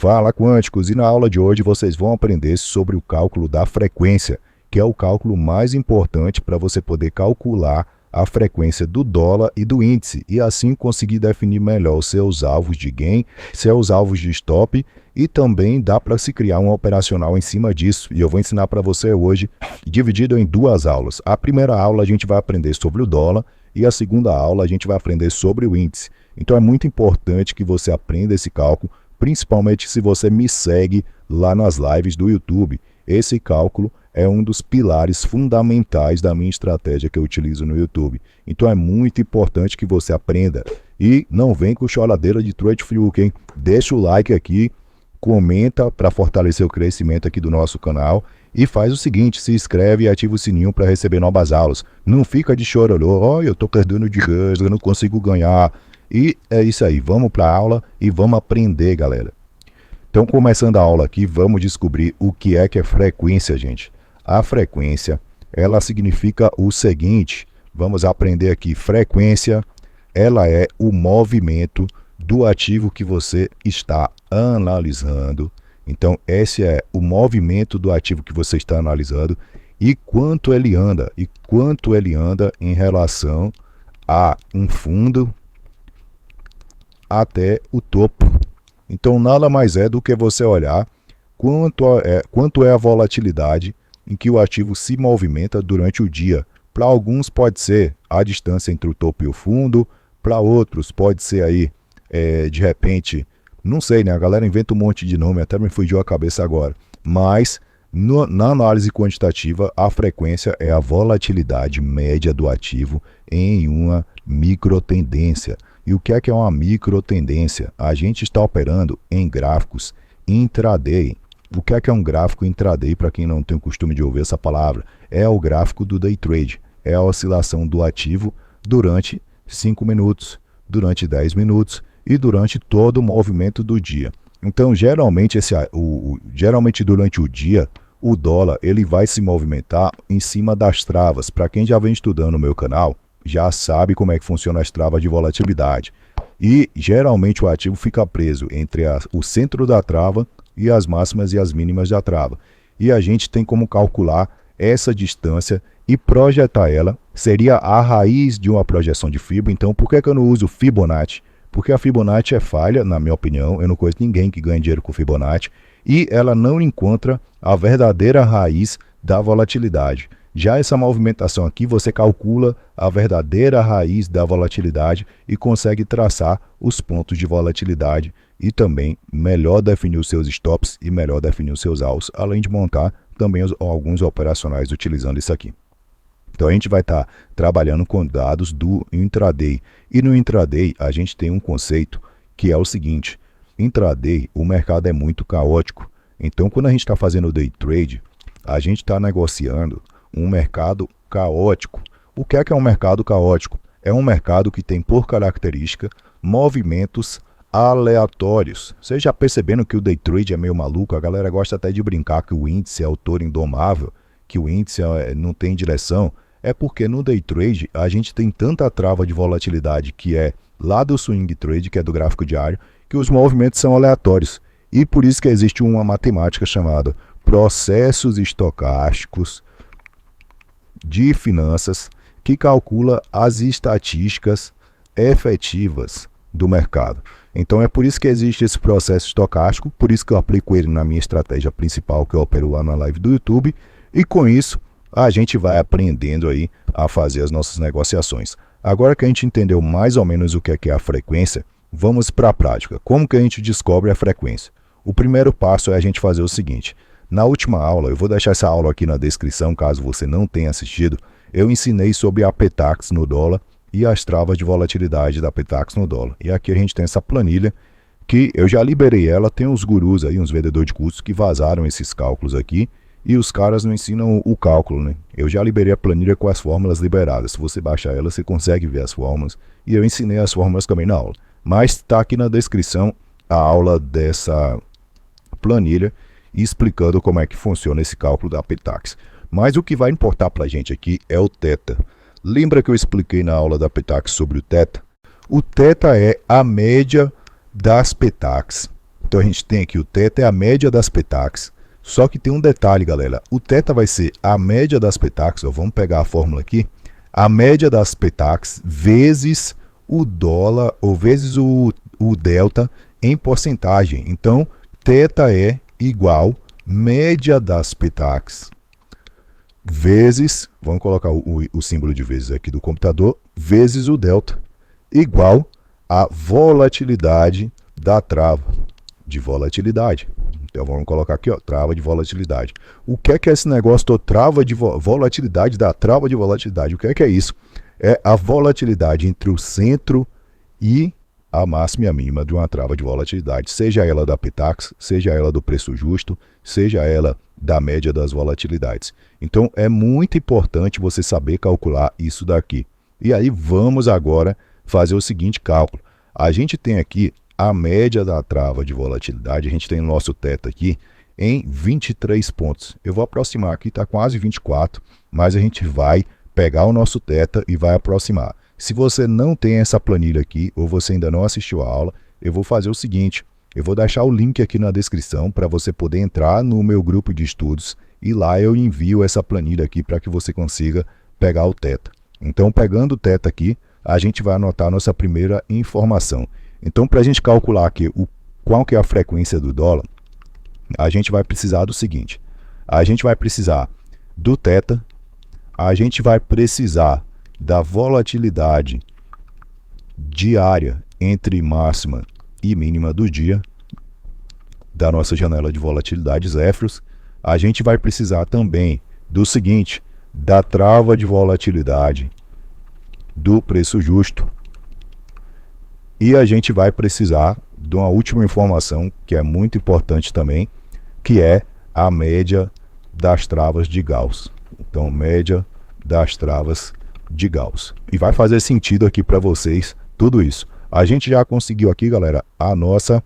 Fala quânticos, e na aula de hoje vocês vão aprender sobre o cálculo da frequência, que é o cálculo mais importante para você poder calcular a frequência do dólar e do índice, e assim conseguir definir melhor os seus alvos de gain, seus alvos de stop, e também dá para se criar um operacional em cima disso, e eu vou ensinar para você hoje, dividido em duas aulas. A primeira aula a gente vai aprender sobre o dólar, e a segunda aula a gente vai aprender sobre o índice. Então é muito importante que você aprenda esse cálculo, principalmente se você me segue lá nas lives do YouTube. Esse cálculo é um dos pilares fundamentais da minha estratégia que eu utilizo no YouTube. Então é muito importante que você aprenda. E não vem com choradeira de trade fluke, hein? Deixa o like aqui, comenta para fortalecer o crescimento aqui do nosso canal. E faz o seguinte, se inscreve e ativa o sininho para receber novas aulas. Não fica de chororô, eu tô perdendo de rãs, eu não consigo ganhar. E é isso aí, vamos para a aula e vamos aprender, galera. Então, começando a aula aqui, vamos descobrir o que é frequência, gente. A frequência, ela significa o seguinte, vamos aprender aqui, frequência, ela é o movimento do ativo que você está analisando. Então, esse é o movimento do ativo que você está analisando e quanto ele anda em relação a um fundo até o topo. Então, nada mais é do que você olhar quanto é a volatilidade em que o ativo se movimenta durante o dia. Para alguns pode ser a distância entre o topo e o fundo, para outros pode ser aí, de repente, não sei, né? A galera inventa um monte de nome, até me fugiu a cabeça agora. Mas, na análise quantitativa, a frequência é a volatilidade média do ativo em uma microtendência. E o que é uma microtendência? A gente está operando em gráficos intraday. O que é um gráfico intraday, para quem não tem o costume de ouvir essa palavra? É o gráfico do day trade. É a oscilação do ativo durante 5 minutos, durante 10 minutos e durante todo o movimento do dia. Então, geralmente durante o dia, o dólar ele vai se movimentar em cima das travas. Para quem já vem estudando no meu canal, já sabe como é que funciona as travas de volatilidade. E geralmente o ativo fica preso entre o centro da trava e as máximas e as mínimas da trava. E a gente tem como calcular essa distância e projetar ela. Seria a raiz de uma projeção de Fibonacci. Então, por que eu não uso Fibonacci? Porque a Fibonacci é falha, na minha opinião. Eu não conheço ninguém que ganhe dinheiro com Fibonacci. E ela não encontra a verdadeira raiz da volatilidade. Já essa movimentação aqui, você calcula a verdadeira raiz da volatilidade e consegue traçar os pontos de volatilidade e também melhor definir os seus stops e melhor definir os seus alvos, além de montar também alguns operacionais utilizando isso aqui. Então a gente vai estar trabalhando com dados do intraday. E no intraday a gente tem um conceito que é o seguinte, intraday o mercado é muito caótico. Então quando a gente está fazendo day trade, a gente está negociando um mercado caótico. O que é um mercado caótico? É um mercado que tem por característica movimentos aleatórios. Vocês já percebendo que o day trade é meio maluco? A galera gosta até de brincar que o índice é o touro indomável, que o índice não tem direção. É porque no day trade a gente tem tanta trava de volatilidade que é lá do swing trade, que é do gráfico diário, que os movimentos são aleatórios. E por isso que existe uma matemática chamada processos estocásticos de finanças, que calcula as estatísticas efetivas do mercado. Então é por isso que existe esse processo estocástico, por isso que eu aplico ele na minha estratégia principal que eu opero lá na live do YouTube, e com isso a gente vai aprendendo aí a fazer as nossas negociações. Agora que a gente entendeu mais ou menos o que é a frequência, vamos para a prática. Como que a gente descobre a frequência? O primeiro passo é a gente fazer o seguinte, na última aula, eu vou deixar essa aula aqui na descrição caso você não tenha assistido, eu ensinei sobre a Petax no dólar e as travas de volatilidade da Petax no dólar. E aqui a gente tem essa planilha que eu já liberei ela, tem uns gurus aí, uns vendedores de cursos que vazaram esses cálculos aqui e os caras não ensinam o cálculo, né? Eu já liberei a planilha com as fórmulas liberadas. Se você baixar ela, você consegue ver as fórmulas e eu ensinei as fórmulas também na aula. Mas está aqui na descrição a aula dessa planilha explicando como é que funciona esse cálculo da Petax. Mas o que vai importar para a gente aqui é o θ. Lembra que eu expliquei na aula da Petax sobre o θ? O θ é a média das Petax Então a gente tem aqui o θ é a média das PTACs. Só que tem um detalhe, galera. O θ vai ser a média das PTACs. Vamos pegar a fórmula aqui. A média das PTACs vezes o dólar ou vezes o delta em porcentagem. Então, θ é igual média das PTACs vezes, vamos colocar o símbolo de vezes aqui do computador, vezes o delta, igual a volatilidade da trava de volatilidade. Então vamos colocar aqui, ó, trava de volatilidade. O que é esse negócio do trava de volatilidade, da trava de volatilidade? O que é isso? É a volatilidade entre o centro e a máxima e a mínima de uma trava de volatilidade, seja ela da PTACs, seja ela do preço justo, seja ela da média das volatilidades. Então é muito importante você saber calcular isso daqui. E aí vamos agora fazer o seguinte cálculo. A gente tem aqui a média da trava de volatilidade, a gente tem o nosso θ aqui em 23 pontos. Eu vou aproximar aqui, está quase 24, mas a gente vai pegar o nosso θ e vai aproximar. Se você não tem essa planilha aqui, ou você ainda não assistiu a aula, eu vou fazer o seguinte, eu vou deixar o link aqui na descrição para você poder entrar no meu grupo de estudos e lá eu envio essa planilha aqui para que você consiga pegar o θ. Então, pegando o θ aqui, a gente vai anotar a nossa primeira informação. Então, para a gente calcular aqui qual que é a frequência do dólar, a gente vai precisar do seguinte, a gente vai precisar do θ, a gente vai precisar da volatilidade diária entre máxima e mínima do dia, da nossa janela de volatilidade Zéfiros. A gente vai precisar também do seguinte, da trava de volatilidade do preço justo. E a gente vai precisar de uma última informação que é muito importante também, que é a média das travas de Gauss. Então, média das travas de Gauss. E vai fazer sentido aqui para vocês tudo isso. A gente já conseguiu aqui, galera, o nosso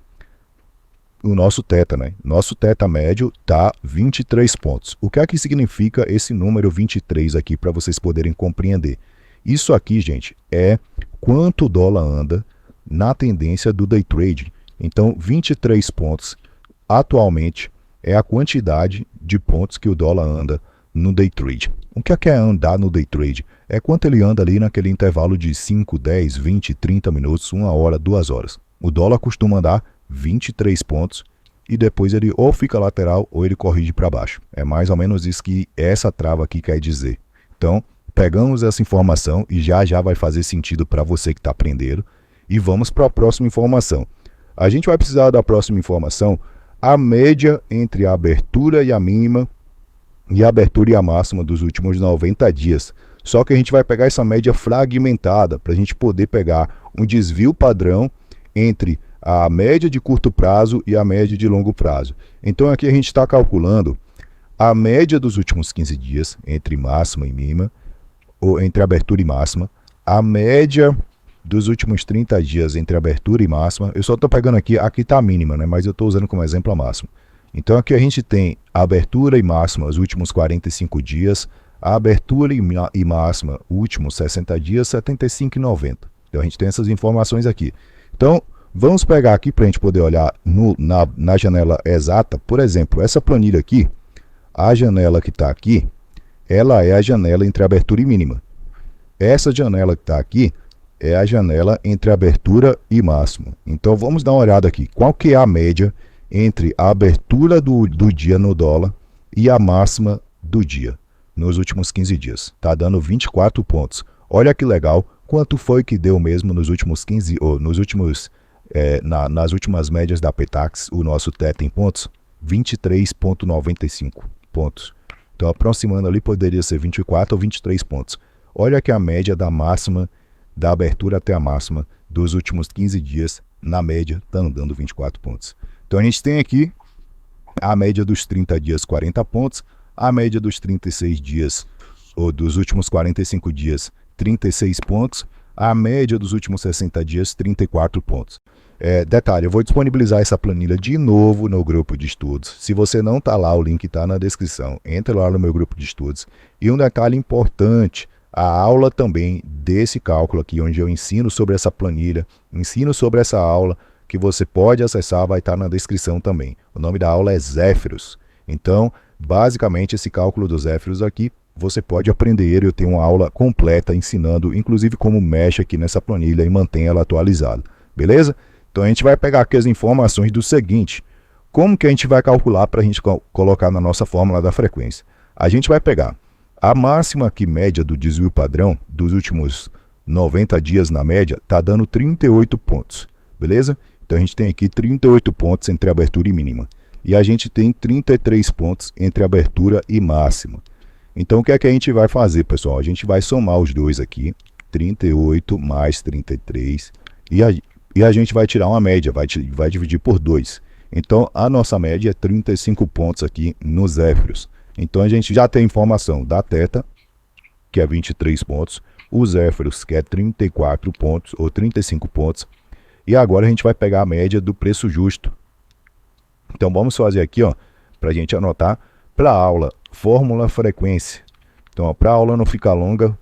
θ, né? Nosso θ médio tá 23 pontos. O que é que significa esse número 23 aqui para vocês poderem compreender? Isso aqui, gente, é quanto o dólar anda na tendência do day trade. Então, 23 pontos atualmente é a quantidade de pontos que o dólar anda no day trade. O que é andar no day trade? É quanto ele anda ali naquele intervalo de 5, 10, 20, 30 minutos, 1 hora, 2 horas. O dólar costuma andar 23 pontos e depois ele ou fica lateral ou ele corrige para baixo. É mais ou menos isso que essa trava aqui quer dizer. Então, pegamos essa informação e já vai fazer sentido para você que está aprendendo. E vamos para a próxima informação. A gente vai precisar da próxima informação, a média entre a abertura e a mínima e a abertura e a máxima dos últimos 90 dias. Só que a gente vai pegar essa média fragmentada para a gente poder pegar um desvio padrão entre a média de curto prazo e a média de longo prazo. Então aqui a gente está calculando a média dos últimos 15 dias entre máxima e mínima, ou entre abertura e máxima, a média dos últimos 30 dias entre abertura e máxima. Eu só estou pegando aqui está a mínima, né? Mas eu estou usando como exemplo a máxima. Então aqui a gente tem a abertura e máxima os últimos 45 dias, a abertura e máxima últimos 60 dias, 75 e 90. Então a gente tem essas informações aqui. Então vamos pegar aqui para a gente poder olhar na janela exata. Por exemplo, essa planilha aqui, a janela que está aqui, ela é a janela entre abertura e mínima. Essa janela que está aqui é a janela entre abertura e máxima. Então vamos dar uma olhada aqui. Qual que é a média entre a abertura do dia no dólar e a máxima do dia nos últimos 15 dias? Está dando 24 pontos. Olha que legal. Quanto foi que deu mesmo nos últimos 15, ou nos últimos, nas últimas médias da PTACs, o nosso θ em pontos? 23,95 pontos. Então aproximando ali poderia ser 24 ou 23 pontos. Olha que a média da máxima, da abertura até a máxima dos últimos 15 dias, na média, está andando 24 pontos. Então a gente tem aqui a média dos 30 dias, 40 pontos, a média dos 36 dias, ou dos últimos 45 dias, 36 pontos, a média dos últimos 60 dias, 34 pontos. Detalhe, eu vou disponibilizar essa planilha de novo no grupo de estudos. Se você não está lá, o link está na descrição. Entre lá no meu grupo de estudos. E um detalhe importante, a aula também desse cálculo aqui, onde eu ensino sobre essa planilha, ensino sobre essa aula, que você pode acessar, vai estar na descrição também. O nome da aula é Zéfiros. Então, basicamente, esse cálculo dos Zéfiros aqui, você pode aprender ele. Eu tenho uma aula completa ensinando, inclusive, como mexe aqui nessa planilha e mantém ela atualizada. Beleza? Então, a gente vai pegar aqui as informações do seguinte. Como que a gente vai calcular para a gente colocar na nossa fórmula da frequência? A gente vai pegar a máxima aqui média do desvio padrão dos últimos 90 dias na média, está dando 38 pontos. Beleza? Então, a gente tem aqui 38 pontos entre abertura e mínima. E a gente tem 33 pontos entre abertura e máxima. Então, o que é que a gente vai fazer, pessoal? A gente vai somar os dois aqui, 38 mais 33, e a gente vai tirar uma média, vai dividir por 2. Então, a nossa média é 35 pontos aqui nos Zéfiros. Então, a gente já tem informação da θ, que é 23 pontos, os Zéfiros, que é 34 pontos, ou 35 pontos, e agora a gente vai pegar a média do preço justo. Então, vamos fazer aqui, para a gente anotar, para a aula, fórmula frequência. Então, para a aula não ficar longa,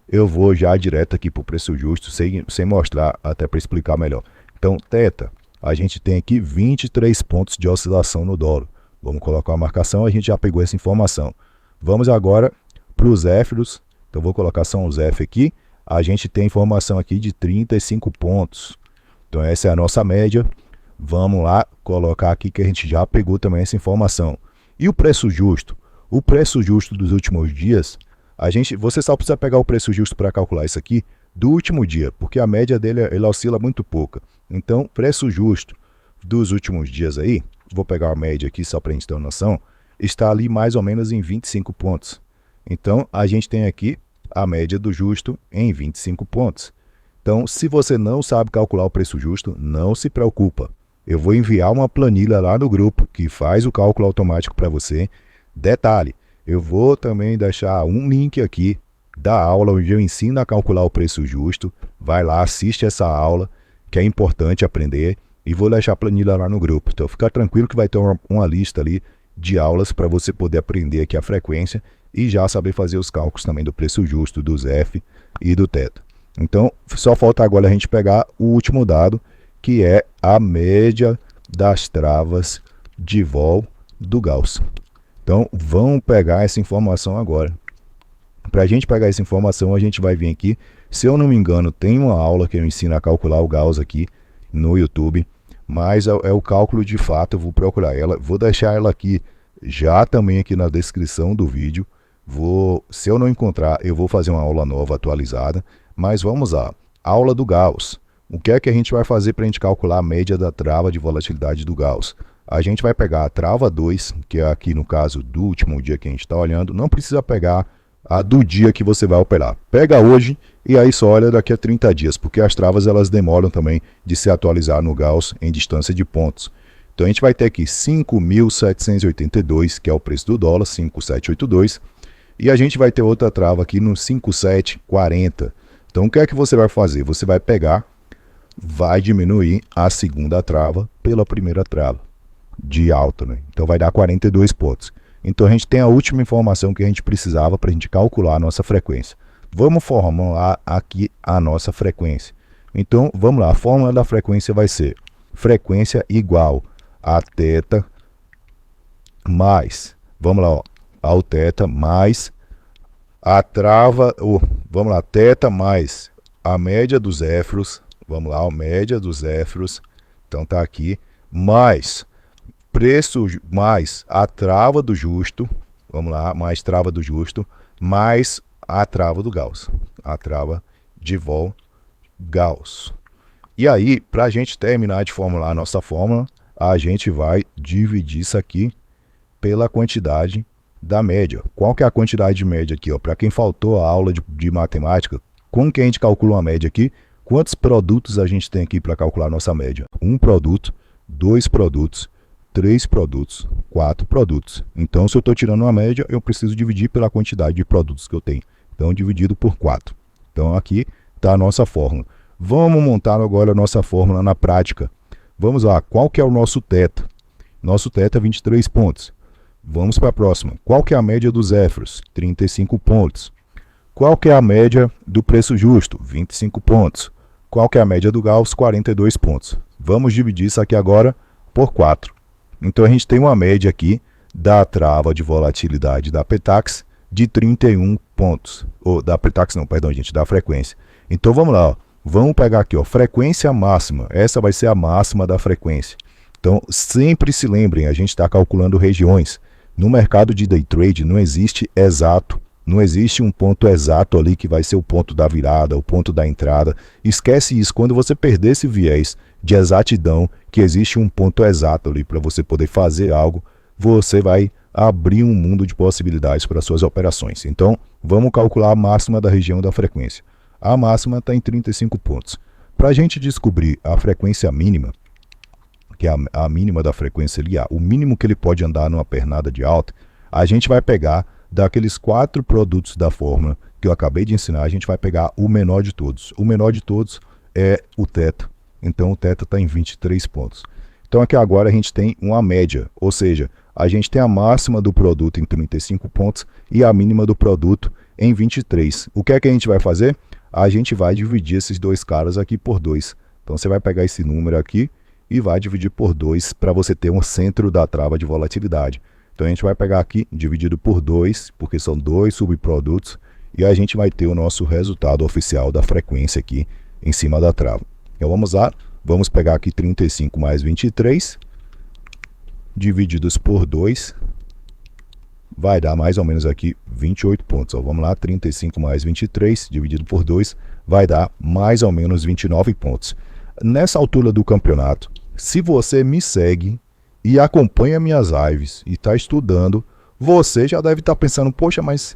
eu vou já direto aqui para o preço justo, sem mostrar, até para explicar melhor. Então, θ, a gente tem aqui 23 pontos de oscilação no dólar. Vamos colocar a marcação, a gente já pegou essa informação. Vamos agora para os Zéfiros. Então, vou colocar só os F aqui. A gente tem informação aqui de 35 pontos. Então, essa é a nossa média. Vamos lá colocar aqui que a gente já pegou também essa informação. E o preço justo? O preço justo dos últimos dias, você só precisa pegar o preço justo para calcular isso aqui do último dia, porque a média dele ele oscila muito pouca. Então, preço justo dos últimos dias aí, vou pegar a média aqui só para a gente ter uma noção, está ali mais ou menos em 25 pontos. Então, a gente tem aqui a média do justo em 25 pontos. Então, se você não sabe calcular o preço justo, não se preocupa. Eu vou enviar uma planilha lá no grupo que faz o cálculo automático para você. Detalhe, eu vou também deixar um link aqui da aula onde eu ensino a calcular o preço justo. Vai lá, assiste essa aula, que é importante aprender. E vou deixar a planilha lá no grupo. Então, fica tranquilo que vai ter uma lista ali de aulas para você poder aprender aqui a frequência e já saber fazer os cálculos também do preço justo, dos F e do θ. Então, só falta agora a gente pegar o último dado, que é a média das travas de vol do Gauss. Então, vamos pegar essa informação agora. Para a gente pegar essa informação, a gente vai vir aqui. Se eu não me engano, tem uma aula que eu ensino a calcular o Gauss aqui no YouTube. Mas é o cálculo de fato, eu vou procurar ela. Vou deixar ela aqui já também aqui na descrição do vídeo. Se eu não encontrar, eu vou fazer uma aula nova atualizada. Mas vamos lá. Aula do Gauss. O que é que a gente vai fazer para a gente calcular a média da trava de volatilidade do Gauss? A gente vai pegar a trava 2, que é aqui no caso do último dia que a gente está olhando. Não precisa pegar a do dia que você vai operar. Pega hoje e aí só olha daqui a 30 dias, porque as travas elas demoram também de se atualizar no Gauss em distância de pontos. Então a gente vai ter aqui 5.782, que é o preço do dólar, 5.782. E a gente vai ter outra trava aqui no 5.740. Então o que é que você vai fazer? Você vai pegar, vai diminuir a segunda trava pela primeira trava de alta, né? Então vai dar 42 pontos. Então a gente tem a última informação que a gente precisava para a gente calcular a nossa frequência. Vamos formular aqui a nossa frequência. Então vamos lá, a fórmula da frequência vai ser frequência igual a θ mais, vamos lá, ao θ mais a trava, vamos lá, θ mais a média dos Zéfiros, vamos lá, a média dos Zéfiros, então tá aqui, mais preço, mais a trava do justo, vamos lá, mais trava do justo, mais a trava do Gauss, a trava de vol Gauss. E aí, para a gente terminar de formular a nossa fórmula, a gente vai dividir isso aqui pela quantidade da média. Qual que é a quantidade de média aqui? Para quem faltou a aula de matemática, como que a gente calcula uma média aqui? Quantos produtos a gente tem aqui para calcular a nossa média? 1 produto, 2 produtos, 3 produtos, 4 produtos. Então, se eu estou tirando uma média, eu preciso dividir pela quantidade de produtos que eu tenho. Então, dividido por 4. Então, aqui está a nossa fórmula. Vamos montar agora a nossa fórmula na prática. Vamos lá, qual que é o nosso θ? Nosso θ é 23 pontos. Vamos para a próxima. Qual que é a média dos Zéfiros? 35 pontos. Qual que é a média do preço justo? 25 pontos. Qual que é a média do Gauss? 42 pontos. Vamos dividir isso aqui agora por 4. Então a gente tem uma média aqui da trava de volatilidade da Petax de 31 pontos. Ou da Petax não, perdão gente, da frequência. Então vamos lá, ó. Vamos pegar aqui, ó, frequência máxima. Essa vai ser a máxima da frequência. Então sempre se lembrem, a gente está calculando regiões. No mercado de day trade não existe exato. Não existe um ponto exato ali que vai ser o ponto da virada, o ponto da entrada. Esquece isso. Quando você perder esse viés de exatidão, que existe um ponto exato ali para você poder fazer algo, você vai abrir um mundo de possibilidades para suas operações. Então, vamos calcular a máxima da região da frequência. A máxima está em 35 pontos. Para a gente descobrir a frequência mínima, que é a mínima da frequência ali, o mínimo que ele pode andar numa pernada de alta, a gente vai pegar daqueles 4 produtos da fórmula que eu acabei de ensinar, a gente vai pegar o menor de todos. O menor de todos é o θ. Então o θ está em 23 pontos. Então aqui agora a gente tem uma média, ou seja, a gente tem a máxima do produto em 35 pontos e a mínima do produto em 23. O que é que a gente vai fazer? A gente vai dividir esses dois caras aqui por 2. Então você vai pegar esse número aqui e vai dividir por 2 para você ter um centro da trava de volatilidade. Então a gente vai pegar aqui, dividido por 2, porque são 2 subprodutos, e a gente vai ter o nosso resultado oficial da frequência aqui em cima da trava. Então vamos lá, vamos pegar aqui 35 mais 23, divididos por 2, vai dar mais ou menos aqui 28 pontos. Ó, vamos lá, 35 mais 23, dividido por 2, vai dar mais ou menos 29 pontos. Nessa altura do campeonato, se você me segue e acompanha minhas lives e está estudando, você já deve estar pensando, poxa, mas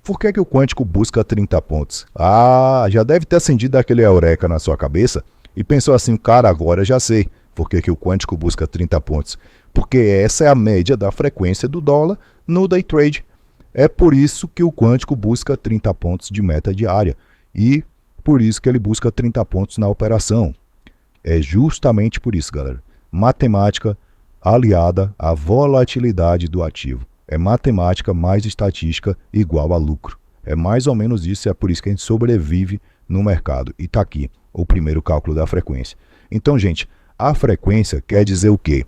por que o quântico busca 30 pontos? Ah, já deve ter acendido aquele eureka na sua cabeça e pensou assim, cara, agora já sei por que o quântico busca 30 pontos. Porque essa é a média da frequência do dólar no day trade. É por isso que o quântico busca 30 pontos de meta diária e por isso que ele busca 30 pontos na operação. É justamente por isso, galera. Matemática aliada à volatilidade do ativo. É matemática mais estatística igual a lucro. É mais ou menos isso, é por isso que a gente sobrevive no mercado. E está aqui o primeiro cálculo da frequência. Então, gente, a frequência quer dizer o quê?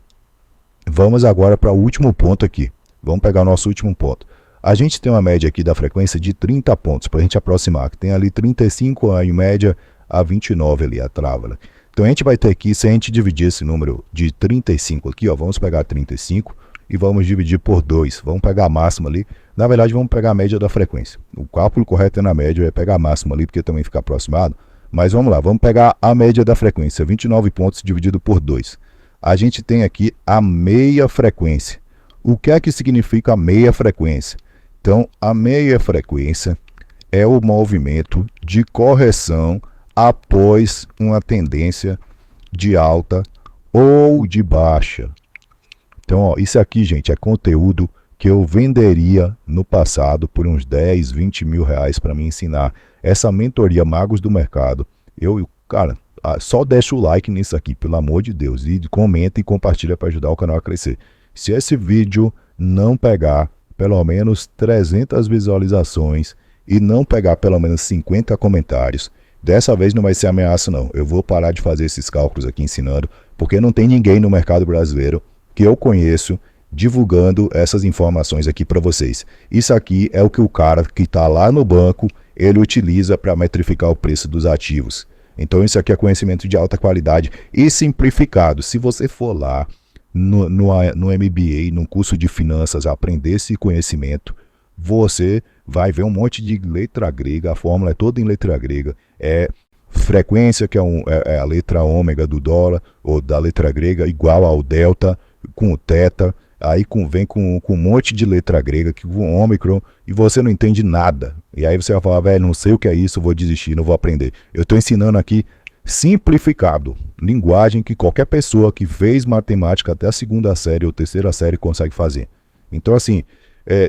Vamos agora para o último ponto aqui. Vamos pegar o nosso último ponto. A gente tem uma média aqui da frequência de 30 pontos, para a gente aproximar. Que tem ali 35, em média, a 29 ali, a trava. Né? Então a gente vai ter aqui, se a gente dividir esse número de 35 aqui, ó, vamos pegar 35 e vamos dividir por 2. Vamos pegar a máxima ali. Na verdade, vamos pegar a média da frequência. O cálculo correto é na média, eu ia pegar a máxima ali, porque também fica aproximado. Mas vamos lá, vamos pegar a média da frequência, 29 pontos dividido por 2. A gente tem aqui a meia frequência. O que é que significa a meia frequência? Então, a meia frequência é o movimento de correção após uma tendência de alta ou de baixa. Então, ó, isso aqui, gente, é conteúdo que eu venderia no passado por uns 10, 20 mil reais para me ensinar. Essa mentoria Magos do Mercado, cara, só deixa o like nisso aqui, pelo amor de Deus, e comenta e compartilha para ajudar o canal a crescer. Se esse vídeo não pegar pelo menos 300 visualizações e não pegar pelo menos 50 comentários, dessa vez não vai ser ameaça não, eu vou parar de fazer esses cálculos aqui ensinando, porque não tem ninguém no mercado brasileiro que eu conheço divulgando essas informações aqui para vocês. Isso aqui é o que o cara que está lá no banco, ele utiliza para metrificar o preço dos ativos. Então isso aqui é conhecimento de alta qualidade e simplificado. Se você for lá no MBA, no curso de finanças, aprender esse conhecimento, você vai ver um monte de letra grega, a fórmula é toda em letra grega, é frequência, que é a letra ômega do dólar, ou da letra grega, igual ao delta, com o θ, aí vem com um monte de letra grega, com o ômicron, e você não entende nada. E aí você vai falar, velho, não sei o que é isso, vou desistir, não vou aprender. Eu estou ensinando aqui simplificado, linguagem que qualquer pessoa que fez matemática até a 2ª série ou 3ª série consegue fazer. Então assim,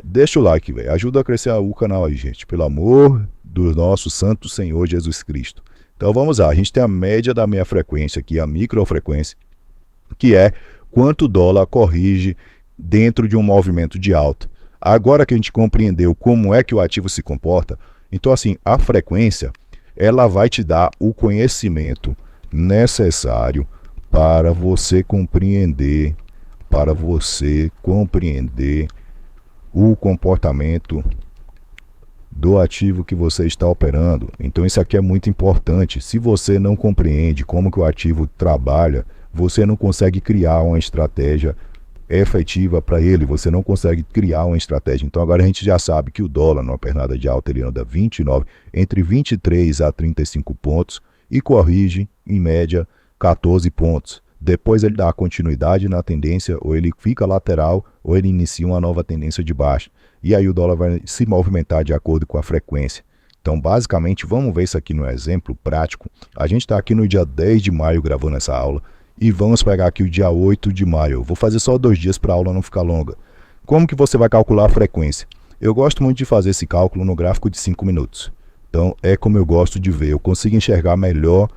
deixa o like, véio. Ajuda a crescer o canal aí, gente, pelo amor do nosso santo Senhor Jesus Cristo. Então vamos lá, a gente tem a média da meia frequência aqui, a microfrequência, que é quanto o dólar corrige dentro de um movimento de alta. Agora que a gente compreendeu como é que o ativo se comporta, então assim, a frequência ela vai te dar o conhecimento necessário para você compreender o comportamento do ativo que você está operando. Então isso aqui é muito importante. Se você não compreende como que o ativo trabalha, você não consegue criar uma estratégia efetiva para ele, você não consegue criar uma estratégia. Então agora a gente já sabe que o dólar numa pernada de alta ele anda 29, entre 23 a 35 pontos e corrige em média 14 pontos. Depois ele dá continuidade na tendência, ou ele fica lateral, ou ele inicia uma nova tendência de baixa. E aí o dólar vai se movimentar de acordo com a frequência. Então, basicamente, vamos ver isso aqui no exemplo prático. A gente está aqui no dia 10 de maio gravando essa aula e vamos pegar aqui o dia 8 de maio. Eu vou fazer só 2 dias para a aula não ficar longa. Como que você vai calcular a frequência? Eu gosto muito de fazer esse cálculo no gráfico de 5 minutos. Então, é como eu gosto de ver. Eu consigo enxergar melhor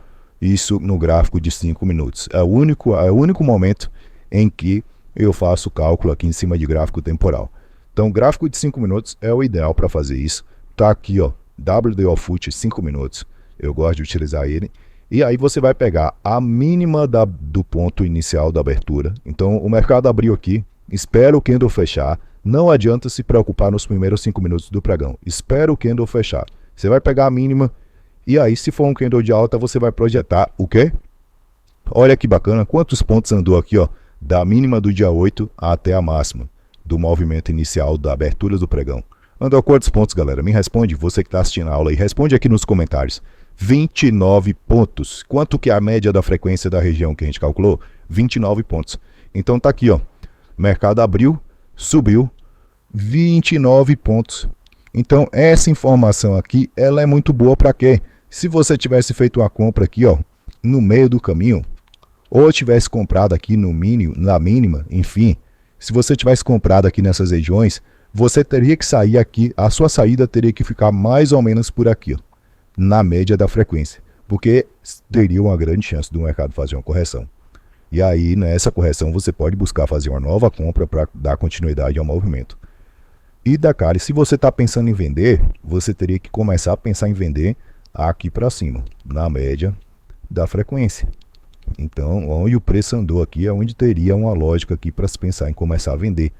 isso no gráfico de 5 minutos. É o único momento em que eu faço cálculo aqui em cima de gráfico temporal. Então, gráfico de 5 minutos é o ideal para fazer isso. Tá aqui, ó, WDO Fut 5 minutos. Eu gosto de utilizar ele. E aí você vai pegar a mínima do ponto inicial da abertura. Então, o mercado abriu aqui, espera o candle fechar. Não adianta se preocupar nos primeiros 5 minutos do pregão. Espera o candle fechar. Você vai pegar a mínima. E aí, se for um candle de alta, você vai projetar o quê? Olha que bacana, quantos pontos andou aqui, ó, da mínima do dia 8 até a máxima do movimento inicial da abertura do pregão. Andou quantos pontos, galera? Me responde, você que está assistindo a aula aí, responde aqui nos comentários. 29 pontos. Quanto que é a média da frequência da região que a gente calculou? 29 pontos. Então tá aqui, ó, mercado abriu, subiu, 29 pontos. Então essa informação aqui, ela é muito boa para quê? Se você tivesse feito uma compra aqui, ó, no meio do caminho, ou tivesse comprado aqui no mínimo, na mínima, enfim, se você tivesse comprado aqui nessas regiões, você teria que sair aqui, a sua saída teria que ficar mais ou menos por aqui, ó, na média da frequência, porque teria uma grande chance do mercado fazer uma correção. E aí, nessa correção, você pode buscar fazer uma nova compra para dar continuidade ao movimento. E da cara, se você está pensando em vender, você teria que começar a pensar em vender aqui para cima, na média da frequência. Então, onde o preço andou aqui é onde teria uma lógica aqui para se pensar em começar a vender.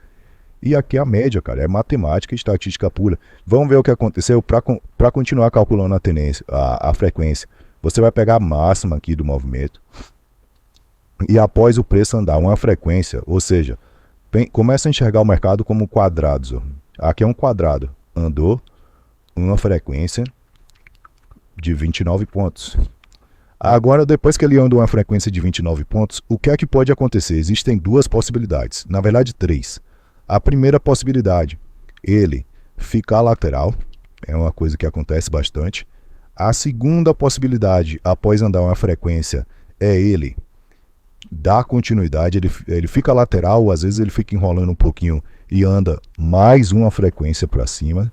E aqui a média, cara, é matemática e estatística pura. Vamos ver o que aconteceu para continuar calculando a tendência, a frequência. Você vai pegar a máxima aqui do movimento e após o preço andar uma frequência, ou seja, começa a enxergar o mercado como quadrados. Ó. Aqui é um quadrado, andou uma frequência de 29 pontos. Agora, depois que ele anda uma frequência de 29 pontos, o que é que pode acontecer? Existem duas possibilidades, na verdade 3. A primeira possibilidade, ele ficar lateral, é uma coisa que acontece bastante. A segunda possibilidade, após andar uma frequência, é ele dar continuidade, ele fica lateral, às vezes ele fica enrolando um pouquinho e anda mais uma frequência para cima.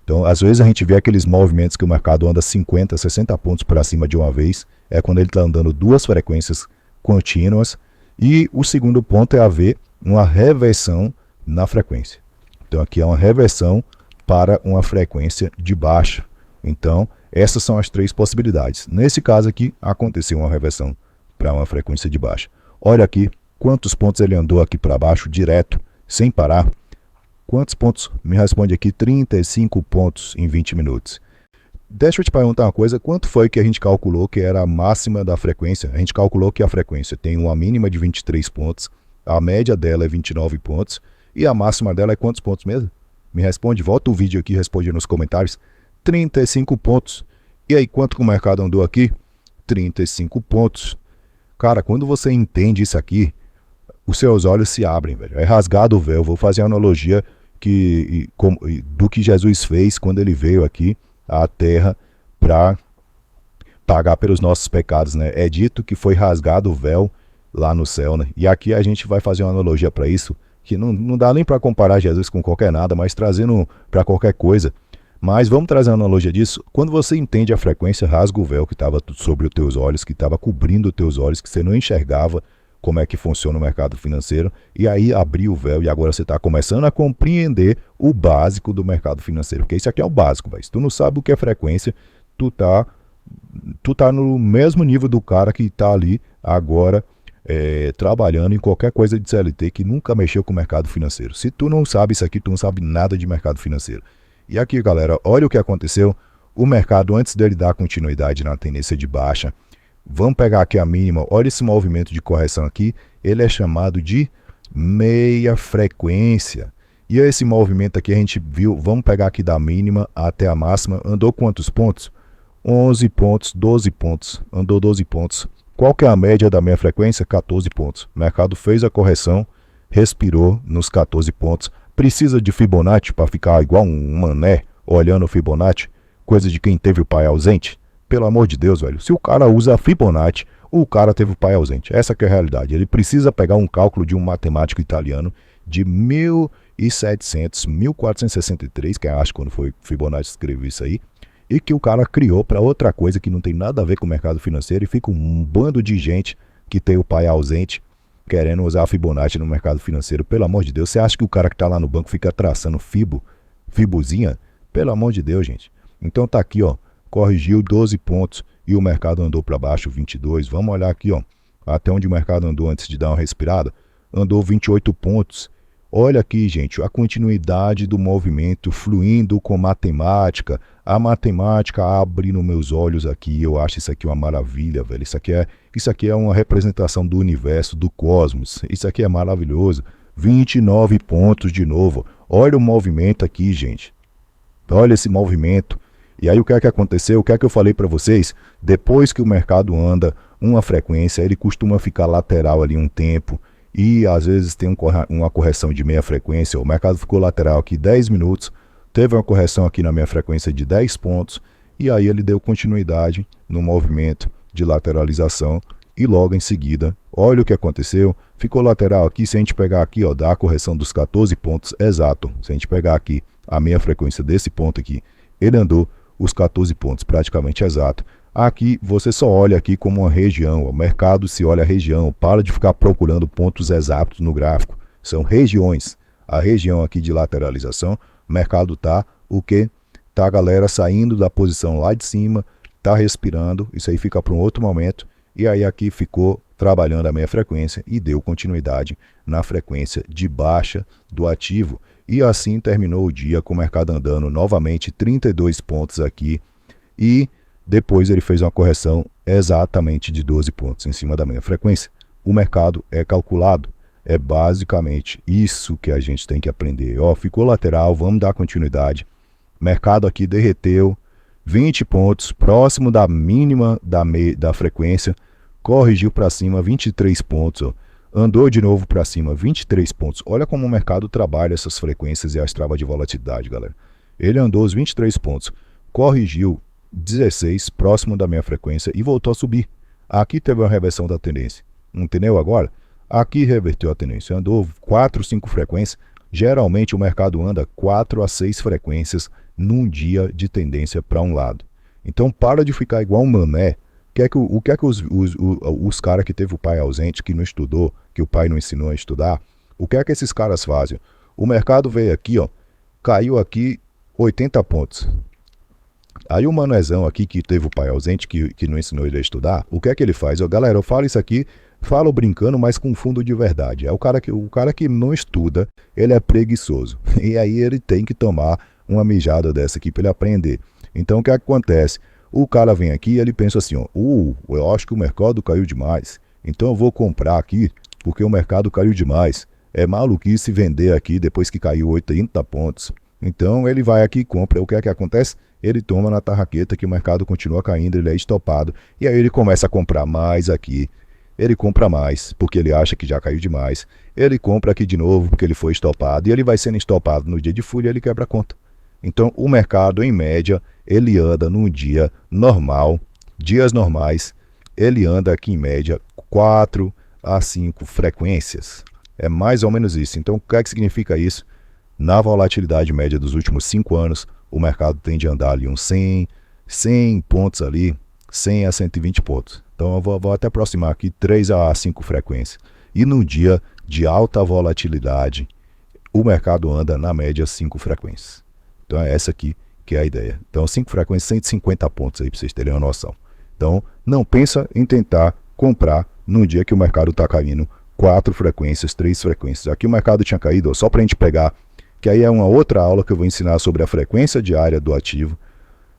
Então, às vezes a gente vê aqueles movimentos que o mercado anda 50, 60 pontos para cima de uma vez, é quando ele está andando duas frequências contínuas. E o segundo ponto é haver uma reversão na frequência. Então aqui é uma reversão para uma frequência de baixa. Então essas são as 3 possibilidades. Nesse caso aqui aconteceu uma reversão para uma frequência de baixa. Olha aqui quantos pontos ele andou aqui para baixo direto, sem parar. Quantos pontos? Me responde aqui, 35 pontos em 20 minutos. Deixa eu te perguntar uma coisa, quanto foi que a gente calculou que era a máxima da frequência? A gente calculou que a frequência tem uma mínima de 23 pontos, a média dela é 29 pontos, e a máxima dela é quantos pontos mesmo? Me responde, volta o vídeo aqui e responde nos comentários. 35 pontos. E aí, quanto que o mercado andou aqui? 35 pontos. Cara, quando você entende isso aqui, os seus olhos se abrem, velho. É rasgado o véu. Vou fazer a analogia do que Jesus fez quando ele veio aqui à terra para pagar pelos nossos pecados, né? É dito que foi rasgado o véu lá no céu, né? E aqui a gente vai fazer uma analogia para isso, que não dá nem para comparar Jesus com qualquer nada, mas trazendo para qualquer coisa. Mas vamos trazer uma analogia disso. Quando você entende a frequência, rasga o véu que estava sobre os teus olhos, que estava cobrindo os teus olhos, que você não enxergava como é que funciona o mercado financeiro, e aí abriu o véu e agora você está começando a compreender o básico do mercado financeiro, porque isso aqui é o básico, véio. Se tu não sabe o que é frequência, tu tá tu tá no mesmo nível do cara que tá ali agora trabalhando em qualquer coisa de CLT que nunca mexeu com o mercado financeiro. Se tu não sabe isso aqui, tu não sabe nada de mercado financeiro. E aqui, galera, olha o que aconteceu. O mercado, antes dele dar continuidade na tendência de baixa, vamos pegar aqui a mínima, olha esse movimento de correção aqui, ele é chamado de meia frequência. E esse movimento aqui a gente viu, vamos pegar aqui da mínima até a máxima, andou quantos pontos? 11 pontos, 12 pontos, andou 12 pontos. Qual que é a média da meia frequência? 14 pontos. O mercado fez a correção, respirou nos 14 pontos. Precisa de Fibonacci para ficar igual um mané olhando o Fibonacci? Coisa de quem teve o pai ausente? Pelo amor de Deus, velho. Se o cara usa a Fibonacci, o cara teve o pai ausente. Essa que é a realidade. Ele precisa pegar um cálculo de um matemático italiano de 1700, 1463, que eu acho quando foi Fibonacci escreveu isso aí, e que o cara criou para outra coisa que não tem nada a ver com o mercado financeiro, e fica um bando de gente que tem o pai ausente querendo usar a Fibonacci no mercado financeiro. Pelo amor de Deus, você acha que o cara que está lá no banco fica traçando fibozinha? Pelo amor de Deus, gente. Então tá aqui, ó, corrigiu 12 pontos e o mercado andou para baixo 22. Vamos olhar aqui, ó, até onde o mercado andou antes de dar uma respirada. Andou 28 pontos. Olha aqui, gente, a continuidade do movimento fluindo com matemática. A matemática abre nos meus olhos aqui. Eu acho isso aqui uma maravilha, velho. Isso aqui é uma representação do universo, do cosmos. Isso aqui é maravilhoso. 29 pontos de novo. Olha o movimento aqui, gente. Olha esse movimento. E aí o que é que aconteceu? O que é que eu falei para vocês? Depois que o mercado anda uma frequência, ele costuma ficar lateral ali um tempo. E às vezes tem uma correção de meia frequência. O mercado ficou lateral aqui 10 minutos, teve uma correção aqui na meia frequência de 10 pontos, e aí ele deu continuidade no movimento de lateralização, e logo em seguida, olha o que aconteceu, ficou lateral aqui. Se a gente pegar aqui, ó, dá a correção dos 14 pontos exato, se a gente pegar aqui a meia frequência desse ponto aqui, ele andou os 14 pontos praticamente exato. Aqui você só olha aqui como uma região, o mercado se olha a região, para de ficar procurando pontos exatos no gráfico, são regiões. A região aqui de lateralização, o mercado tá o que? Tá a galera saindo da posição lá de cima, tá respirando, isso aí fica para um outro momento, e aí aqui ficou trabalhando a meia frequência e deu continuidade na frequência de baixa do ativo. E assim terminou o dia com o mercado andando novamente 32 pontos aqui, e depois ele fez uma correção exatamente de 12 pontos em cima da meia frequência. O mercado é calculado. É basicamente isso que a gente tem que aprender. Ó, ficou lateral, vamos dar continuidade. Mercado aqui derreteu 20 pontos, próximo da mínima da frequência. Corrigiu para cima 23 pontos. Ó. Andou de novo para cima 23 pontos. Olha como o mercado trabalha essas frequências e as travas de volatilidade, galera. Ele andou os 23 pontos. Corrigiu 16, próximo da minha frequência, e voltou a subir. Aqui teve uma reversão da tendência. Entendeu agora? Aqui reverteu a tendência. Andou 4, 5 frequências. Geralmente o mercado anda 4 a 6 frequências num dia de tendência para um lado. Então para de ficar igual um mané. O que é que os caras que teve o pai ausente, que não estudou, que o pai não ensinou a estudar, o que é que esses caras fazem? O mercado veio aqui, ó, caiu aqui 80 pontos. Aí o manuezão aqui que teve o pai ausente, que não ensinou ele a estudar, o que é que ele faz? Ó, galera, eu falo isso aqui, falo brincando, mas com fundo de verdade. É o cara que não estuda, ele é preguiçoso. E aí ele tem que tomar uma mijada dessa aqui para ele aprender. Então o que é que acontece? O cara vem aqui e ele pensa assim, ó, eu acho que o mercado caiu demais, então eu vou comprar aqui porque o mercado caiu demais. É maluquice vender aqui depois que caiu 80 pontos. Então ele vai aqui e compra. O que é que acontece? Ele toma na tarraqueta que o mercado continua caindo, ele é estopado, e aí ele começa a comprar mais aqui. Ele compra mais porque ele acha que já caiu demais. Ele compra aqui de novo porque ele foi estopado, e ele vai sendo estopado no dia de fúria e ele quebra a conta. Então o mercado, em média, ele anda num dia normal, dias normais, ele anda aqui em média 4 a 5 frequências. É mais ou menos isso. Então o que é que significa isso? Na volatilidade média dos últimos 5 anos, o mercado tende a andar ali uns 100 pontos ali, 100 a 120 pontos. Então eu vou até aproximar aqui 3 a 5 frequências. E num dia de alta volatilidade, o mercado anda na média 5 frequências. Então é essa aqui que é a ideia. Então 5 frequências, 150 pontos aí para vocês terem uma noção. Então, não pensa em tentar comprar no dia que o mercado está caindo 4 frequências, 3 frequências. Aqui o mercado tinha caído, ó, só para a gente pegar, que aí é uma outra aula que eu vou ensinar sobre a frequência diária do ativo.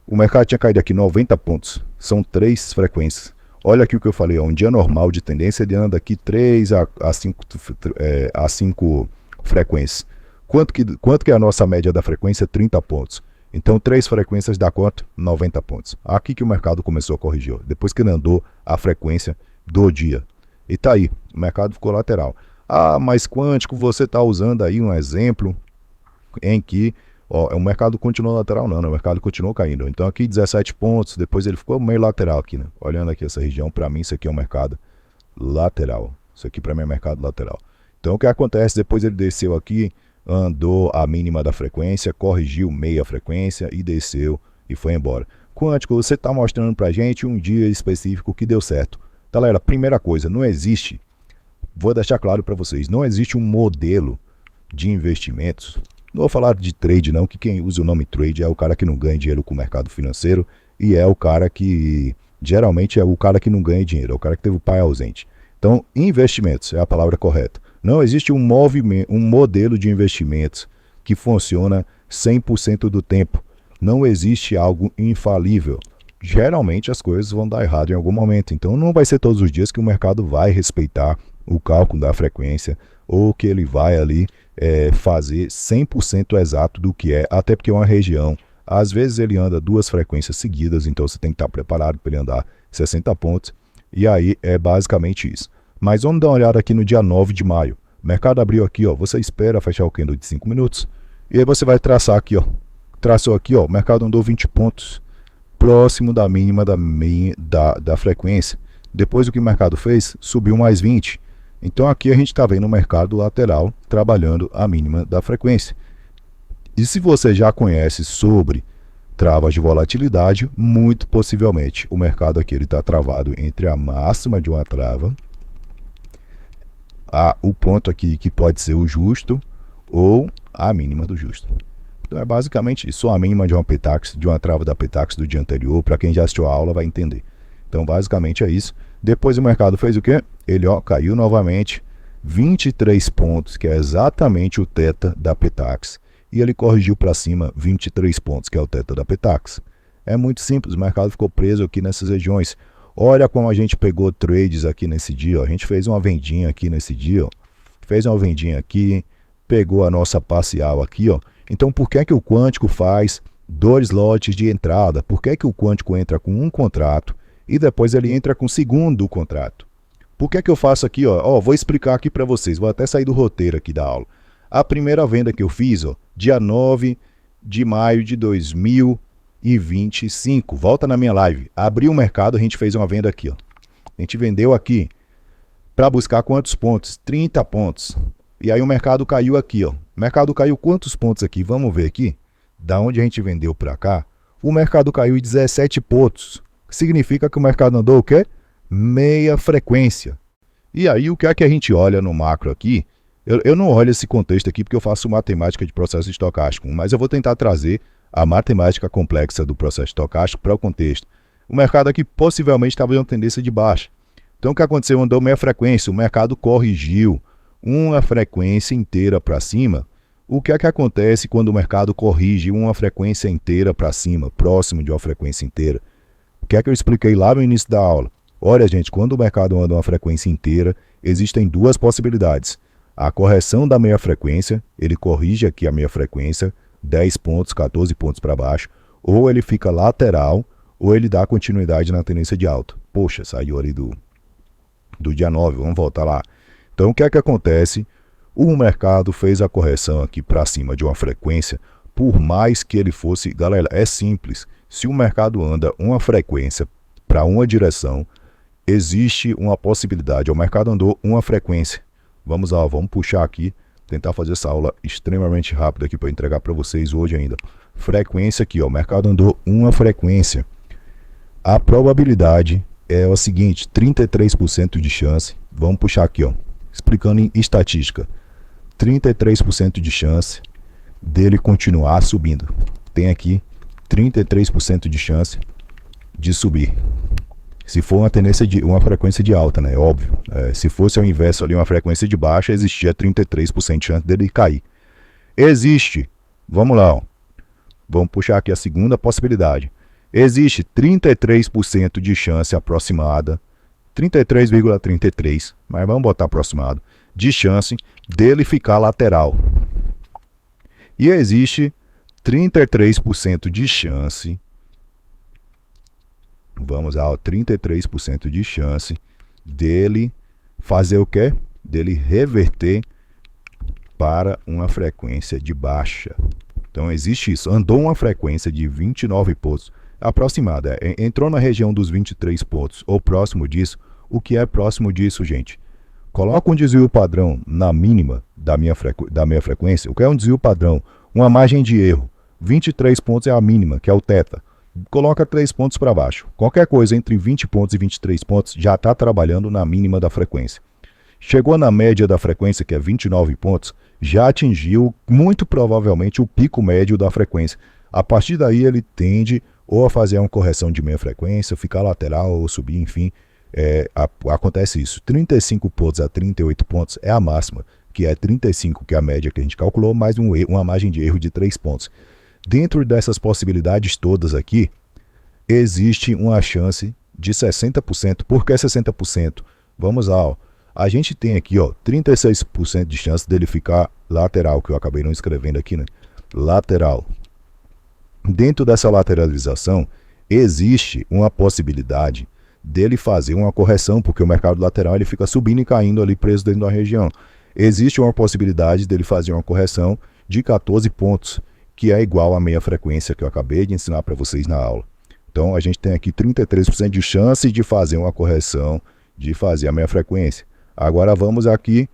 O mercado tinha caído aqui 90 pontos, são 3 frequências. Olha aqui o que eu falei, ó, um dia normal de tendência ele anda aqui 3 a 5 frequências. Quanto que é a nossa média da frequência? 30 pontos. Então 3 frequências dá quanto? 90 pontos. Aqui que o mercado começou a corrigir, ó, depois que ele andou a frequência do dia. E tá aí, o mercado ficou lateral. Ah, mas quântico, você está usando aí um exemplo em que o mercado continuou lateral, não, o mercado continuou caindo. Então aqui 17 pontos, depois ele ficou meio lateral aqui, né? Olhando aqui essa região, para mim isso aqui é um mercado lateral. Isso aqui para mim é mercado lateral. Então o que acontece? Depois ele desceu aqui, andou a mínima da frequência, corrigiu meia frequência e desceu e foi embora. Quântico, você está mostrando para gente um dia específico que deu certo. Galera, primeira coisa, não existe, vou deixar claro para vocês, não existe um modelo de investimentos. Não vou falar de trade não, que quem usa o nome trade é o cara que não ganha dinheiro com o mercado financeiro e é o cara que, geralmente é o cara que não ganha dinheiro, é o cara que teve o pai ausente. Então, investimentos é a palavra correta. Não existe um modelo de investimentos que funciona 100% do tempo. Não existe algo infalível. Geralmente as coisas vão dar errado em algum momento. Então não vai ser todos os dias que o mercado vai respeitar o cálculo da frequência ou que ele vai ali fazer 100% exato do que é, até porque é uma região. Às vezes ele anda 2 frequências seguidas, então você tem que estar preparado para ele andar 60 pontos. E aí é basicamente isso. Mas vamos dar uma olhada aqui no dia 9 de maio. O mercado abriu aqui, ó, você espera fechar o candle de 5 minutos. E aí você vai traçar aqui, ó. Traçou aqui, ó, o mercado andou 20 pontos. Próximo da mínima da frequência. Depois o que o mercado fez? Subiu mais 20. Então aqui a gente está vendo o mercado lateral trabalhando a mínima da frequência. E se você já conhece sobre travas de volatilidade, muito possivelmente o mercado aqui está travado entre a máxima de uma trava, o ponto aqui que pode ser o justo ou a mínima do justo. Então é basicamente isso, a mínima de uma Petax, de uma trava da Petax do dia anterior, para quem já assistiu a aula vai entender. Então basicamente é isso. Depois o mercado fez o quê? Ele caiu novamente 23 pontos, que é exatamente o teta da Petax. E ele corrigiu para cima 23 pontos, que é o teta da Petax. É muito simples, o mercado ficou preso aqui nessas regiões. Olha como a gente pegou trades aqui nesse dia, ó. A gente fez uma vendinha aqui nesse dia, ó. Fez uma vendinha aqui, pegou a nossa parcial aqui, ó. Então, por que o quântico faz 2 lotes de entrada? Por que o quântico entra com um contrato e depois ele entra com o segundo contrato? Por que eu faço aqui, ó? Vou explicar aqui para vocês, vou até sair do roteiro aqui da aula. A primeira venda que eu fiz, ó, dia 9 de maio de 2025. Volta na minha live. Abriu o mercado, a gente fez uma venda aqui, ó. A gente vendeu aqui para buscar quantos pontos? 30 pontos. E aí o mercado caiu aqui, ó. O mercado caiu quantos pontos aqui? Vamos ver aqui. Da onde a gente vendeu para cá, o mercado caiu em 17 pontos. Significa que o mercado andou o quê? Meia frequência. E aí o que é que a gente olha no macro aqui? Eu não olho esse contexto aqui porque eu faço matemática de processo estocástico, mas eu vou tentar trazer a matemática complexa do processo estocástico para o contexto. O mercado aqui possivelmente estava em uma tendência de baixa. Então o que aconteceu? Andou meia frequência, o mercado corrigiu uma frequência inteira para cima. O que é que acontece quando o mercado corrige uma frequência inteira para cima, próximo de uma frequência inteira? O que é que eu expliquei lá no início da aula? Olha, gente, quando o mercado anda uma frequência inteira, existem 2 possibilidades. A correção da meia frequência, ele corrige aqui a meia frequência, 10 pontos, 14 pontos para baixo, ou ele fica lateral, ou ele dá continuidade na tendência de alta. Poxa, saiu ali do dia 9, vamos voltar lá. Então o que é que acontece? O mercado fez a correção aqui para cima de uma frequência, por mais que ele fosse... Galera, é simples. Se o mercado anda uma frequência para uma direção, existe uma possibilidade. O mercado andou uma frequência. Vamos lá, vamos puxar aqui, tentar fazer essa aula extremamente rápida aqui para entregar para vocês hoje ainda. Frequência aqui, ó, o mercado andou uma frequência. A probabilidade é o seguinte, 33% de chance. Vamos puxar aqui, ó, explicando em estatística. 33% de chance dele continuar subindo. Tem aqui 33% de chance de subir. Se for uma tendência de uma frequência de alta, né? Óbvio. Se fosse ao inverso ali, uma frequência de baixa, existia 33% de chance dele cair. Existe, vamos lá, ó. Vamos puxar aqui a segunda possibilidade. Existe 33% de chance aproximada, 33,33, mas vamos botar aproximado, de chance dele ficar lateral. E existe 33% de chance, vamos ao 33% de chance dele fazer o quê? Dele reverter para uma frequência de baixa. Então existe isso. Andou uma frequência de 29 pontos aproximada. Entrou na região dos 23 pontos ou próximo disso. O que é próximo disso, gente? Coloca um desvio padrão na mínima da minha frequência. O que é um desvio padrão? Uma margem de erro. 23 pontos é a mínima, que é o θ. Coloca 3 pontos para baixo. Qualquer coisa entre 20 pontos e 23 pontos já está trabalhando na mínima da frequência. Chegou na média da frequência, que é 29 pontos, já atingiu muito provavelmente o pico médio da frequência. A partir daí ele tende ou a fazer uma correção de meia frequência, ficar lateral ou subir, enfim, acontece isso. 35 pontos a 38 pontos é a máxima, que é 35, que é a média que a gente calculou, mais uma margem de erro de 3 pontos. Dentro dessas possibilidades todas aqui, existe uma chance de 60%. Por que 60%? Vamos lá, ó. A gente tem aqui, ó, 36% de chance dele ficar lateral, que eu acabei não escrevendo aqui, né? Lateral. Dentro dessa lateralização, existe uma possibilidade dele fazer uma correção, porque o mercado lateral ele fica subindo e caindo ali preso dentro da região. Existe uma possibilidade dele fazer uma correção de 14 pontos, que é igual à meia frequência que eu acabei de ensinar para vocês na aula. Então a gente tem aqui 33% de chance de fazer uma correção, de fazer a meia frequência. Agora vamos aqui,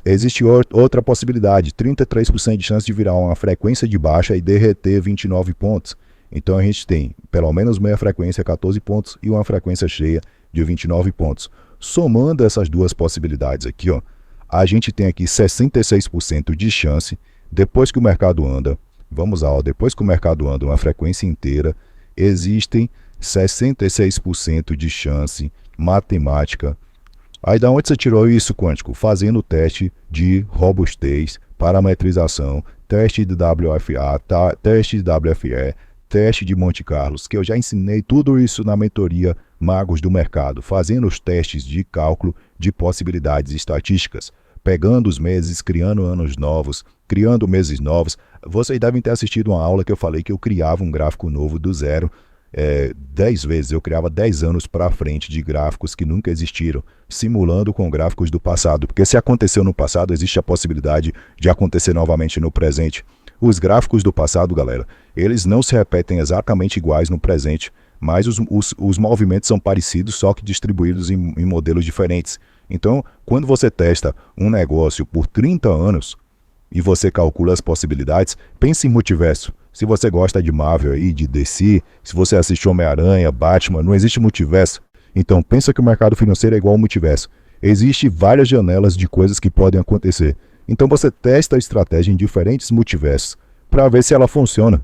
existe outra possibilidade, 33% de chance de virar uma frequência de baixa e derreter 29 pontos. Então a gente tem pelo menos meia frequência, 14 pontos, e uma frequência cheia de 29 pontos. Somando essas duas possibilidades aqui, ó, a gente tem aqui 66% de chance, depois que o mercado anda, vamos lá, ó, depois que o mercado anda uma frequência inteira, existem 66% de chance matemática. Aí da onde você tirou isso, quântico? Fazendo o teste de robustez, parametrização, teste de WFA, teste de WFE, teste de Monte Carlos, que eu já ensinei tudo isso na mentoria Magos do Mercado, fazendo os testes de cálculo de possibilidades estatísticas, pegando os meses, criando anos novos, criando meses novos. Vocês devem ter assistido uma aula que eu falei que eu criava um gráfico novo do zero, 10 vezes, eu criava 10 anos para frente de gráficos que nunca existiram, simulando com gráficos do passado, porque se aconteceu no passado, existe a possibilidade de acontecer novamente no presente. Os gráficos do passado, galera, eles não se repetem exatamente iguais no presente, mas os movimentos são parecidos, só que distribuídos em modelos diferentes. Então, quando você testa um negócio por 30 anos e você calcula as possibilidades, pense em multiverso. Se você gosta de Marvel e de DC, se você assiste Homem-Aranha, Batman, não existe multiverso. Então pensa que o mercado financeiro é igual ao multiverso. Existem várias janelas de coisas que podem acontecer. Então você testa a estratégia em diferentes multiversos para ver se ela funciona.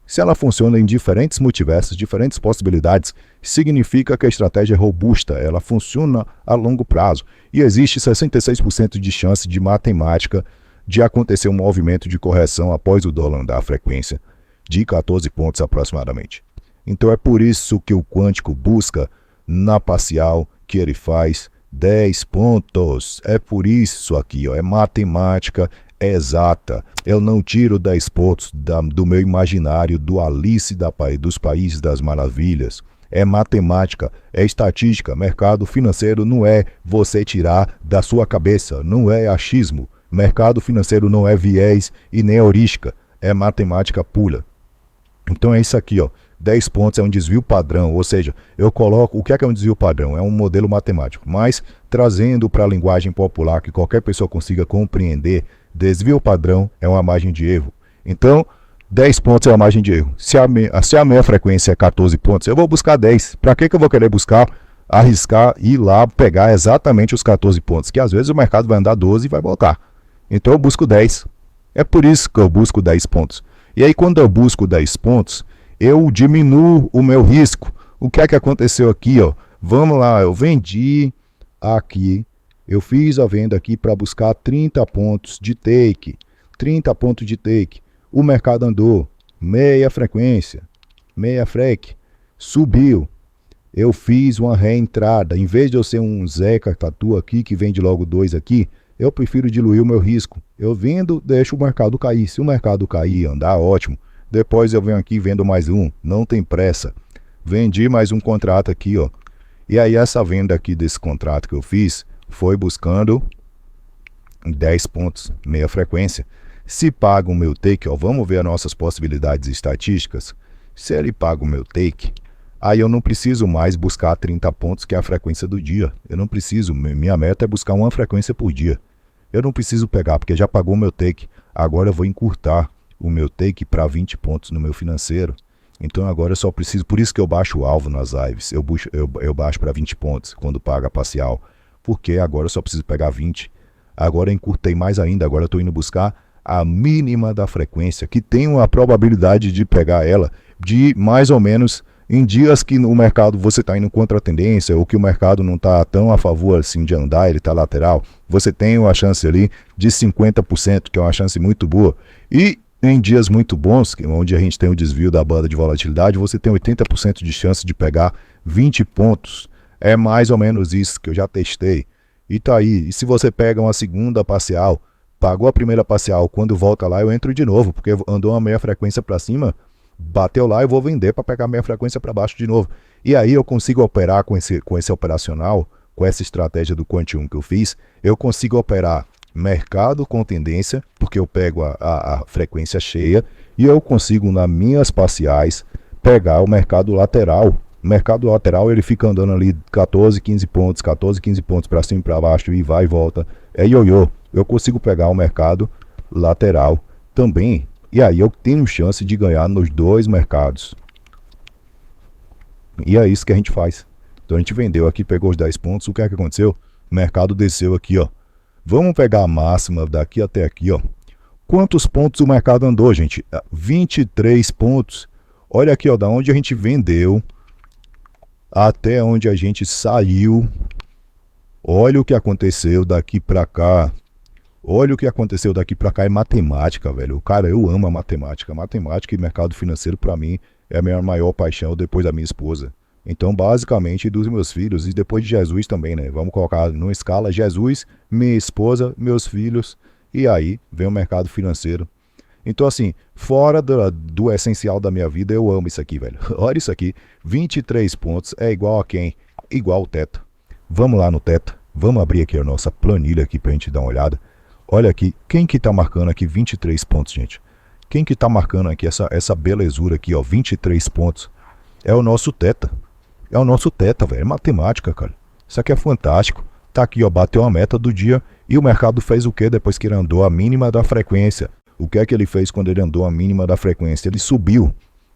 Se ela funciona em diferentes multiversos, diferentes possibilidades, significa que a estratégia é robusta, ela funciona a longo prazo. E existe 66% de chance de matemática de acontecer um movimento de correção após o dólar andar a frequência de 14 pontos aproximadamente. Então é por isso que o quântico busca na parcial que ele faz 10 pontos. É por isso aqui, ó, é matemática exata. Eu não tiro 10 pontos do meu imaginário do Alice dos Países das Maravilhas. É matemática, é estatística. Mercado financeiro não é você tirar da sua cabeça, não é achismo. Mercado financeiro não é viés e nem heurística, é matemática pura. Então é isso aqui, ó. 10 pontos é um desvio padrão, ou seja, eu coloco, o que é um desvio padrão? É um modelo matemático, mas trazendo para a linguagem popular que qualquer pessoa consiga compreender, desvio padrão é uma margem de erro. Então, 10 pontos é uma margem de erro. Se a minha frequência é 14 pontos, eu vou buscar 10. Para que eu vou querer buscar, arriscar, ir lá pegar exatamente os 14 pontos? Que às vezes o mercado vai andar 12 e vai voltar. Então eu busco 10. É por isso que eu busco 10 pontos. E aí quando eu busco 10 pontos, eu diminuo o meu risco. O que é que aconteceu aqui, ó? Vamos lá, eu vendi aqui, eu fiz a venda aqui para buscar 30 pontos de take. 30 pontos de take. O mercado andou, meia frequência, meia frec, subiu. Eu fiz uma reentrada. Em vez de eu ser um Zeca Tatu aqui, que vende logo 2 aqui, eu prefiro diluir o meu risco. Eu vendo, deixo o mercado cair. Se o mercado cair e andar, ótimo. Depois eu venho aqui e vendo mais um. Não tem pressa. Vendi mais um contrato aqui, ó. E aí essa venda aqui desse contrato que eu fiz foi buscando 10 pontos, meia frequência. Se paga o meu take, ó, vamos ver as nossas possibilidades estatísticas. Se ele paga o meu take, aí eu não preciso mais buscar 30 pontos, que é a frequência do dia. Eu não preciso, minha meta é buscar uma frequência por dia. Eu não preciso pegar, porque já pagou o meu take. Agora eu vou encurtar o meu take para 20 pontos no meu financeiro. Então agora eu só preciso, por isso que eu baixo o alvo nas lives. Eu baixo para 20 pontos quando paga a parcial. Porque agora eu só preciso pegar 20. Agora eu encurtei mais ainda, agora eu estou indo buscar a mínima da frequência, que tem uma probabilidade de pegar ela de mais ou menos em dias que no mercado você está indo contra a tendência, ou que o mercado não está tão a favor assim de andar, ele está lateral, você tem uma chance ali de 50%, que é uma chance muito boa. E em dias muito bons, onde a gente tem o desvio da banda de volatilidade, você tem 80% de chance de pegar 20 pontos. É mais ou menos isso que eu já testei. E tá aí. E se você pega uma segunda parcial, pagou a primeira parcial, quando volta lá eu entro de novo, porque andou uma meia frequência para cima, bateu lá, eu vou vender para pegar meia frequência para baixo de novo. E aí eu consigo operar com esse operacional, com essa estratégia do Quant 1 que eu fiz, eu consigo operar mercado com tendência, porque eu pego a frequência cheia, e eu consigo nas minhas parciais pegar o mercado lateral. O mercado lateral ele fica andando ali 14, 15 pontos para cima e para baixo e vai e volta. É ioiô. Eu consigo pegar o mercado lateral também. E aí eu tenho chance de ganhar nos dois mercados. E é isso que a gente faz. Então a gente vendeu aqui, pegou os 10 pontos. O que é que aconteceu? O mercado desceu aqui, ó. Vamos pegar a máxima daqui até aqui, ó. Quantos pontos o mercado andou, gente? 23 pontos. Olha aqui, ó, da onde a gente vendeu até onde a gente saiu. Olha o que aconteceu daqui pra cá. Olha o que aconteceu daqui pra cá. É matemática, velho. Cara, eu amo a matemática. Matemática e mercado financeiro pra mim é a minha maior paixão depois da minha esposa. Então, basicamente, dos meus filhos e depois de Jesus também, né? Vamos colocar numa escala Jesus, minha esposa, meus filhos e aí vem o mercado financeiro. Então, assim, fora do essencial da minha vida, eu amo isso aqui, velho. Olha isso aqui, 23 pontos é igual a quem? Igual ao teto. Vamos lá no teto, vamos abrir aqui a nossa planilha aqui pra gente dar uma olhada. Olha aqui, quem que tá marcando aqui 23 pontos, gente? Quem que tá marcando aqui essa belezura aqui, ó, 23 pontos? É o nosso teta. É o nosso teta, velho. É matemática, cara. Isso aqui é fantástico. Tá aqui, ó, bateu a meta do dia e o mercado fez o que depois que ele andou a mínima da frequência? O que é que ele fez quando ele andou a mínima da frequência? Ele subiu.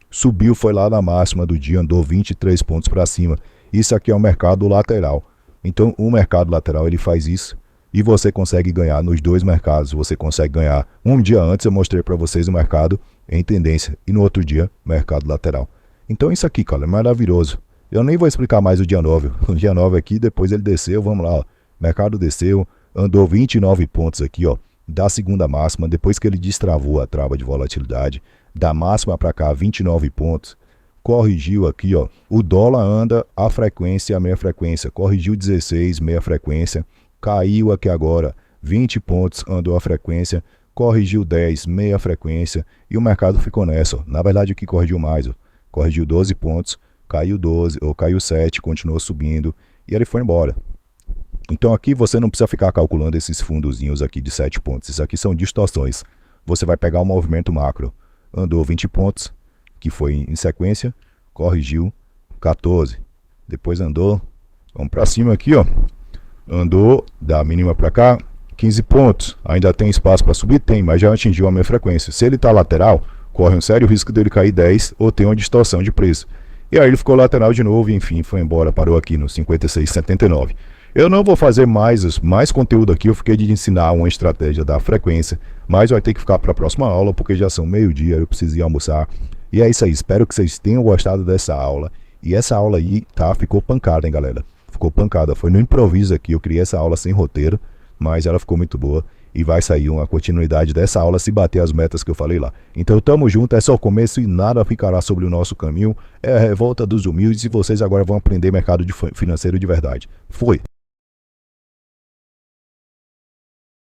Subiu, foi lá na máxima do dia, andou 23 pontos para cima. Isso aqui é o mercado lateral. Então, o mercado lateral, ele faz isso. E você consegue ganhar nos dois mercados. Você consegue ganhar. Um dia antes eu mostrei para vocês o mercado em tendência. E no outro dia, mercado lateral. Então, isso aqui, cara, é maravilhoso. Eu nem vou explicar mais o dia 9. O dia 9 aqui, depois ele desceu, vamos lá, ó. Mercado desceu, andou 29 pontos aqui, ó. Da segunda máxima, depois que ele destravou a trava de volatilidade, da máxima para cá, 29 pontos, corrigiu aqui, ó. O dólar anda a frequência, a meia frequência, corrigiu 16, meia frequência, caiu aqui agora, 20 pontos, andou a frequência, corrigiu 10, meia frequência, e o mercado ficou nessa, ó. Na verdade, o que corrigiu mais, ó. Corrigiu 12 pontos, caiu 12, ou caiu 7, continuou subindo, e ele foi embora. Então aqui você não precisa ficar calculando esses fundozinhos aqui de 7 pontos. Isso aqui são distorções. Você vai pegar o movimento macro. Andou 20 pontos, que foi em sequência, corrigiu 14. Depois andou, vamos para cima aqui, ó. Andou da mínima para cá, 15 pontos. Ainda tem espaço para subir? Tem, mas já atingiu a minha frequência. Se ele está lateral, corre um sério risco dele cair 10 ou ter uma distorção de preço. E aí ele ficou lateral de novo e enfim, foi embora, parou aqui no 56,79. Eu não vou fazer mais conteúdo aqui, eu fiquei de ensinar uma estratégia da frequência, mas vai ter que ficar para a próxima aula, porque já são meio-dia, eu preciso ir almoçar. E é isso aí, espero que vocês tenham gostado dessa aula E essa aula aí, tá, ficou pancada, hein, galera? Ficou pancada, foi no improviso aqui, eu criei essa aula sem roteiro, mas ela ficou muito boa. E vai sair uma continuidade dessa aula se bater as metas que eu falei lá. Então tamo junto, é só o começo e nada ficará sobre o nosso caminho. É a revolta dos humildes e vocês agora vão aprender mercado financeiro de verdade. Foi!